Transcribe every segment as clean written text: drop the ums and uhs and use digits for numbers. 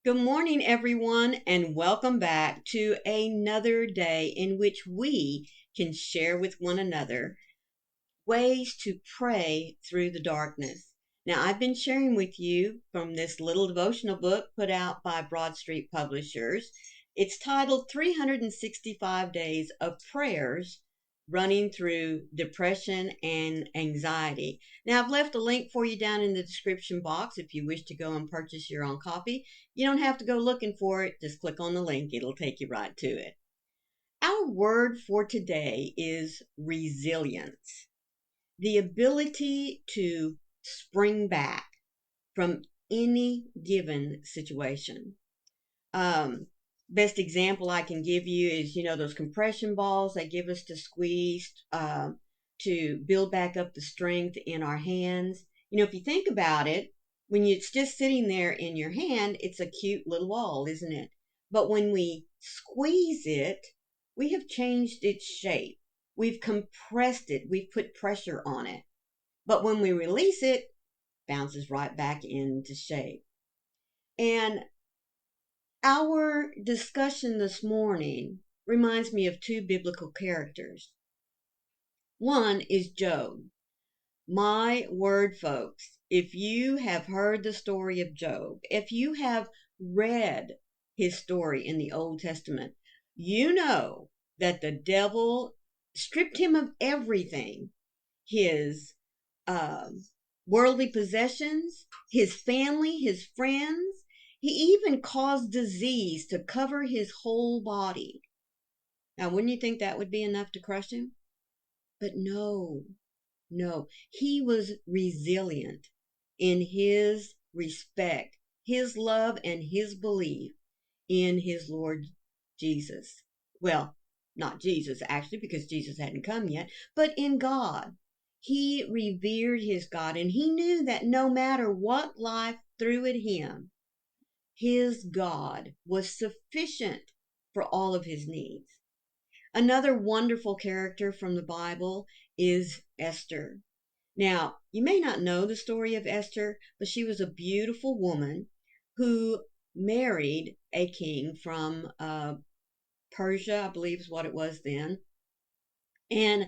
Good morning, everyone, and welcome back to another day in which we can share with one another ways to pray through the darkness. Now, I've been sharing with you from this little devotional book put out by Broad Street Publishers. It's titled 365 Days of Prayers Running Through Depression and Anxiety. Now, I've left a link for you down in the description box if you wish to go and purchase your own copy. You don't have to go looking for it. Just click on the link. It'll take you right to it. Our word for today is resilience, the ability to spring back from any given situation. Best example I can give you is, those compression balls they give us to squeeze to build back up the strength in our hands. If you think about it, when it's just sitting there in your hand, it's a cute little ball, isn't it? But when we squeeze it, we have changed its shape. We've compressed it. We've put pressure on it. But when we release it, it bounces right back into shape. And our discussion this morning reminds me of two biblical characters. One is Job. My word, folks, if you have heard the story of Job, if you have read his story in the Old Testament, you know that the devil stripped him of everything. His worldly possessions, his family, his friends. He even caused disease to cover his whole body. Now, wouldn't you think that would be enough to crush him? But no. He was resilient in his respect, his love, and his belief in his Lord Jesus. Well, not Jesus, actually, because Jesus hadn't come yet, but in God. He revered his God, and he knew that no matter what life threw at him, his God was sufficient for all of his needs. Another wonderful character from the Bible is Esther. Now, you may not know the story of Esther, but she was a beautiful woman who married a king from Persia, I believe is what it was then. And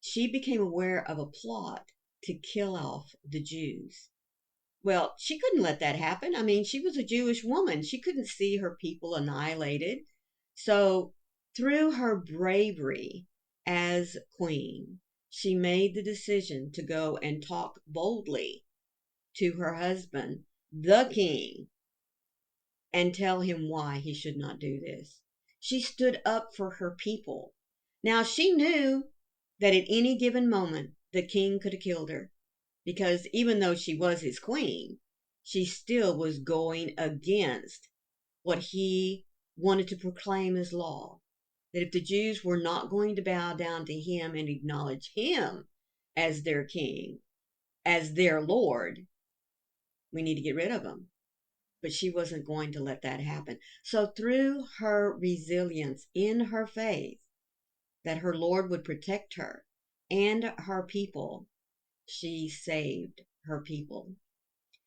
she became aware of a plot to kill off the Jews. Well, she couldn't let that happen. I mean, she was a Jewish woman. She couldn't see her people annihilated. So, through her bravery as queen, she made the decision to go and talk boldly to her husband, the king, and tell him why he should not do this. She stood up for her people. Now, she knew that at any given moment, the king could have killed her, because even though she was his queen, she still was going against what he wanted to proclaim as law. That if the Jews were not going to bow down to him and acknowledge him as their king, as their Lord, we need to get rid of them. But she wasn't going to let that happen. So through her resilience in her faith, that her Lord would protect her and her people, she saved her people.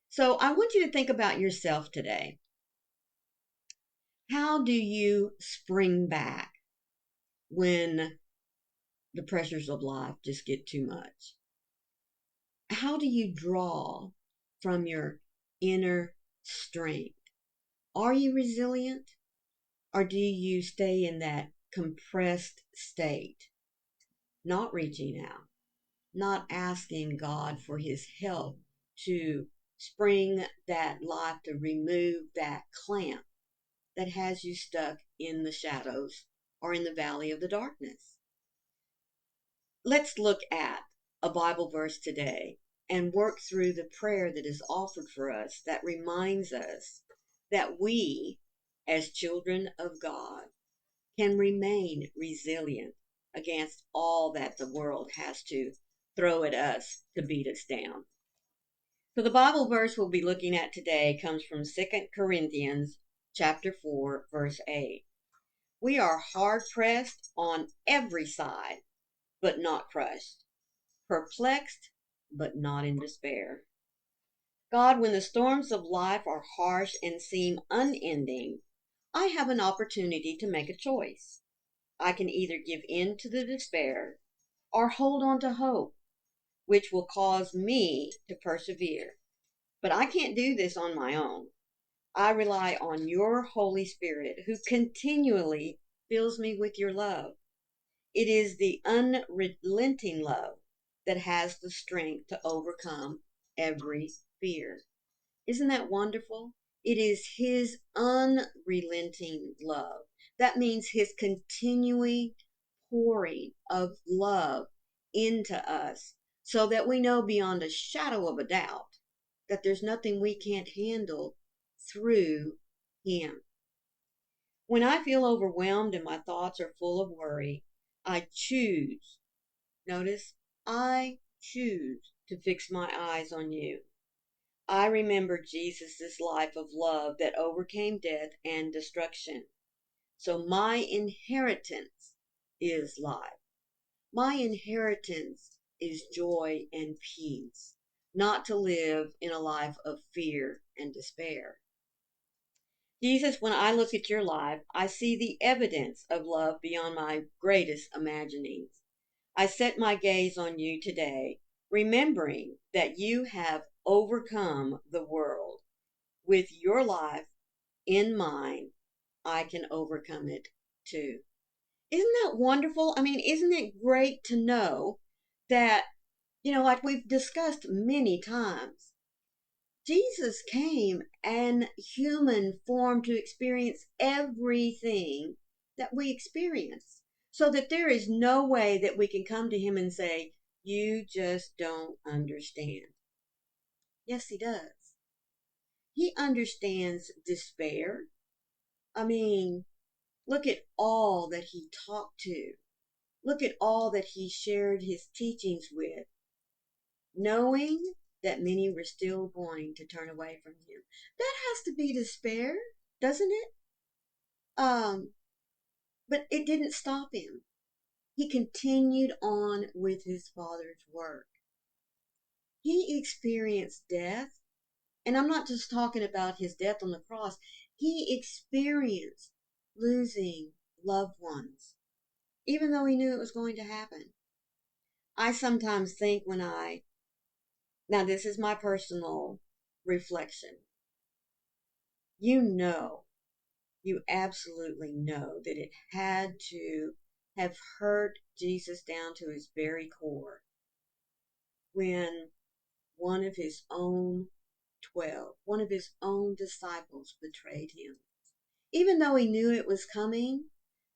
So I want you to think about yourself today. How do you spring back when the pressures of life just get too much? How do you draw from your inner strength? Are you resilient? Or do you stay in that compressed state, not reaching out, not asking God for his help to spring that life, to remove that clamp that has you stuck in the shadows or in the valley of the darkness? Let's look at a Bible verse today and work through the prayer that is offered for us that reminds us that we, as children of God, can remain resilient against all that the world has to throw at us to beat us down. So the Bible verse we'll be looking at today comes from 2 Corinthians chapter 4, verse 8. We are hard pressed on every side, but not crushed, perplexed, but not in despair. God, when the storms of life are harsh and seem unending, I have an opportunity to make a choice. I can either give in to the despair or hold on to hope, which will cause me to persevere. But I can't do this on my own. I rely on your Holy Spirit, who continually fills me with your love. It is the unrelenting love that has the strength to overcome every fear. Isn't that wonderful? It is His unrelenting love. That means His continuing pouring of love into us so that we know beyond a shadow of a doubt that there's nothing we can't handle through Him. When I feel overwhelmed and my thoughts are full of worry, I choose, notice, I choose to fix my eyes on you. I remember Jesus' life of love that overcame death and destruction. So my inheritance is life. My inheritance is joy and peace, not to live in a life of fear and despair. Jesus, when I look at your life, I see the evidence of love beyond my greatest imaginings. I set my gaze on you today, remembering that you have overcome the world. With your life in mind, I can overcome it too. Isn't that wonderful? I mean, isn't it great to know that, like we've discussed many times, Jesus came in human form to experience everything that we experience, so that there is no way that we can come to Him and say, "You just don't understand." Yes, He does. He understands despair. I mean, look at all that He talked to. Look at all that He shared His teachings with, knowing that many were still going to turn away from Him. That has to be despair, doesn't it? Um, but it didn't stop Him. He continued on with His Father's work. He experienced death, and I'm not just talking about His death on the cross. He experienced losing loved ones, even though He knew it was going to happen. I sometimes think now this is my personal reflection. You absolutely know that it had to have hurt Jesus down to His very core when one of His own 12, one of His own disciples betrayed Him. Even though He knew it was coming,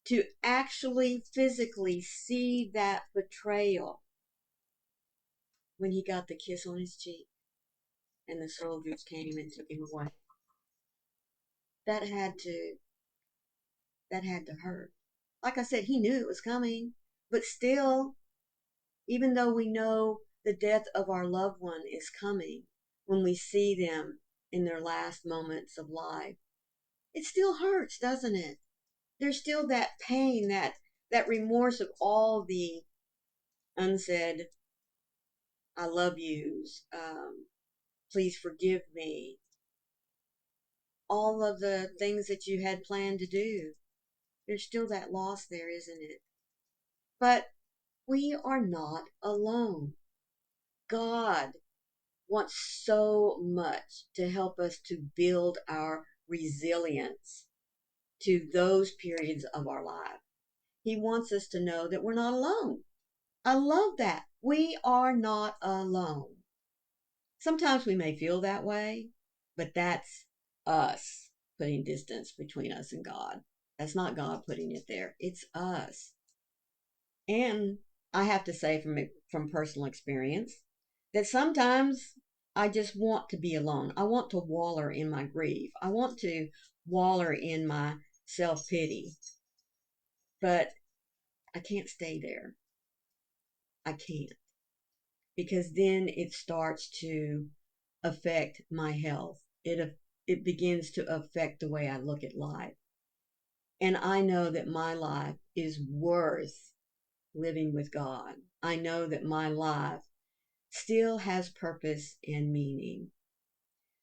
to actually physically see that betrayal when He got the kiss on His cheek and the soldiers came and took Him away. That had to hurt. Like I said, He knew it was coming, but still, even though we know the death of our loved one is coming, when we see them in their last moments of life, it still hurts, doesn't it? There's still that pain, that remorse of all the unsaid "I love yous," "please forgive me," all of the things that you had planned to do. There's still that loss there, isn't it? But we are not alone. God wants so much to help us to build our resilience to those periods of our life. He wants us to know that we're not alone. I love that. We are not alone. Sometimes we may feel that way, but that's us putting distance between us and God. That's not God putting it there. It's us. And I have to say from personal experience that sometimes I just want to be alone. I want to waller in my grief. I want to waller in my self-pity. But I can't stay there. I can't. Because then it starts to affect my health. It begins to affect the way I look at life. And I know that my life is worth living with God. I know that my life still has purpose and meaning.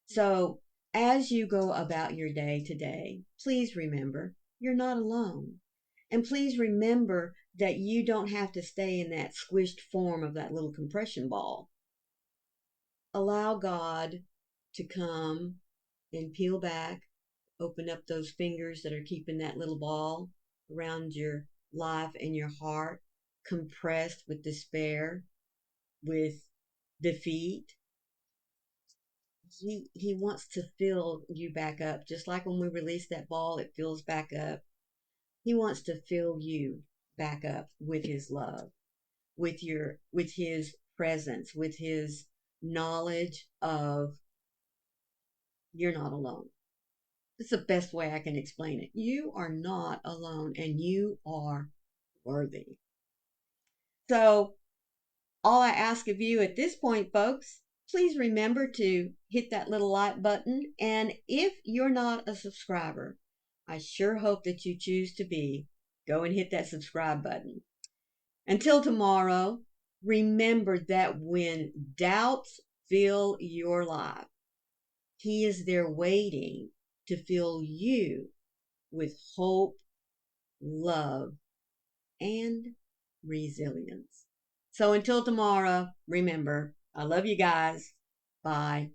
So, as you go about your day today, please remember you're not alone. And please remember that you don't have to stay in that squished form of that little compression ball. Allow God to come and peel back, open up those fingers that are keeping that little ball around your life and your heart, compressed with despair, with defeat. He wants to fill you back up, just like when we release that ball, it fills back up. He wants to fill you back up with his love, with his presence, with his knowledge of you're not alone. It's the best way I can explain it. You are not alone, and you are worthy. So, all I ask of you at this point, folks, please remember to hit that little like button. And if you're not a subscriber, I sure hope that you choose to be. Go and hit that subscribe button. Until tomorrow, remember that when doubts fill your life, He is there waiting to fill you with hope, love, and resilience. So until tomorrow, remember, I love you guys. Bye.